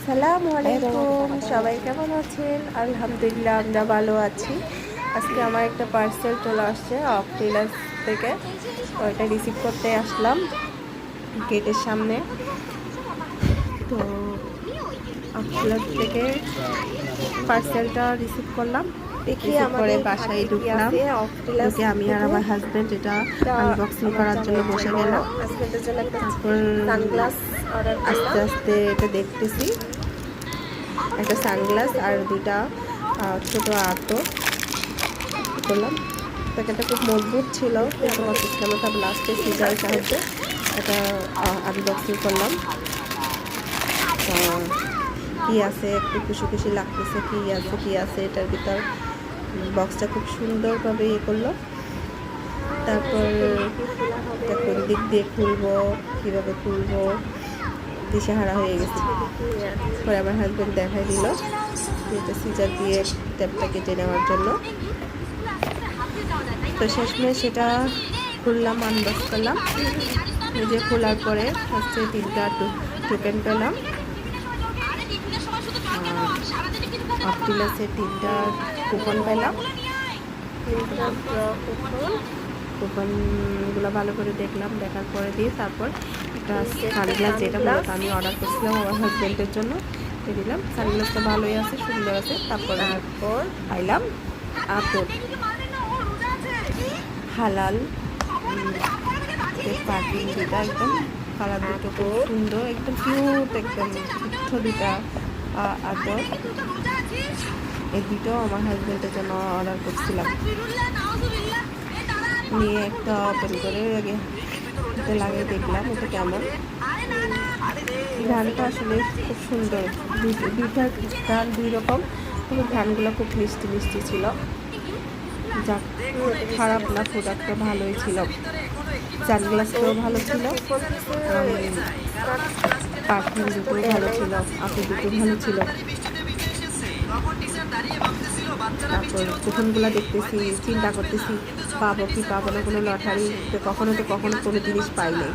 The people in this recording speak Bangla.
আসসালামু আলাইকুম, সবাই কেমন আছেন? আলহামদুলিল্লাহ আমরা ভালো আছি। আজকে আমার একটা পার্সেল চলে আসছে অফটিলাস থেকে, ওইটা রিসিভ করতে আসলাম গেটের সামনে। তো অফটিলাস থেকে পার্সেলটা রিসিভ করলাম, দেখি করে বাসায় ঢুকলাম। ঢুকে আমি আর আমার হাজব্যান্ড এটা আনবক্সিং করার জন্য বসে গেলাম। তারপর আস্তে আস্তে এটা দেখতেছি, একটা সানগ্লাস আর দুটা ছোটো আতো করলাম। প্যাকেটটা খুব মজবুত ছিল, কিন্তু ভাবছিলাম তারপর লাস্টে সিজারের সাহায্যে এটা আনবক্সিং করলাম। কি আছে একটু খুশি খুশি লাগতেছে, কি আছে এটার ভিতর। বক্সটা খুব সুন্দরভাবে করলো। তারপর কোন দিক দিয়ে খুলবো, কীভাবে খুলবো দিশেহারা হয়ে গেছে। পরে আমার হাজব্যান্ড দেখাই দিল এটা সিজার দিয়ে ট্যাপটা কেটে নেওয়ার জন্য। তো শেষমেশ সেটা খুললাম, আনবক্স করলাম। নিজে খোলার পরে হচ্ছে 3টা টোকেন পেলাম, অফটিলাসের 3টা কুপন পেলাম। কুপনগুলো ভালো করে দেখলাম, দেখার পরে দিয়ে তারপর একটা সানগ্লাস, যেটা মূলত আমি অর্ডার করছিলাম আমার হাজব্যান্ডের জন্য, দিলাম। সানগ্লাসটা ভালোই আছে, সুন্দর আছে। তারপর পাইলাম আতর হালাল পার্কিং, দুটা একদম কালার দুটো খুব সুন্দর, একদম কিউট, একদম দুটা আতর। এই দুটো আমার হাজব্যান্ডের জন্য অর্ডার করছিলাম। নিয়ে একটা ওপেন করে আগে লাগিয়ে দেখলাম এটা কেমন। ঘ্রাণটা আসলে খুব সুন্দর, দুইটা ঘ্রাণ দুই রকম, তবে ঘ্রাণগুলো খুব মিষ্টি মিষ্টি ছিল। যাক, খারাপ না, প্রোডাক্টটা ভালোই ছিল। সানগ্লাসটাও ভালো ছিল, পারফিউম দুটোও ভালো ছিল, আপেল দুটো ভালো ছিল। তারপর কুপনগুলো দেখতেছি, চিন্তা করতেছি পাবো কি পাবো না, কোনো লটারি কখনো কোনো জিনিস পাই নাই।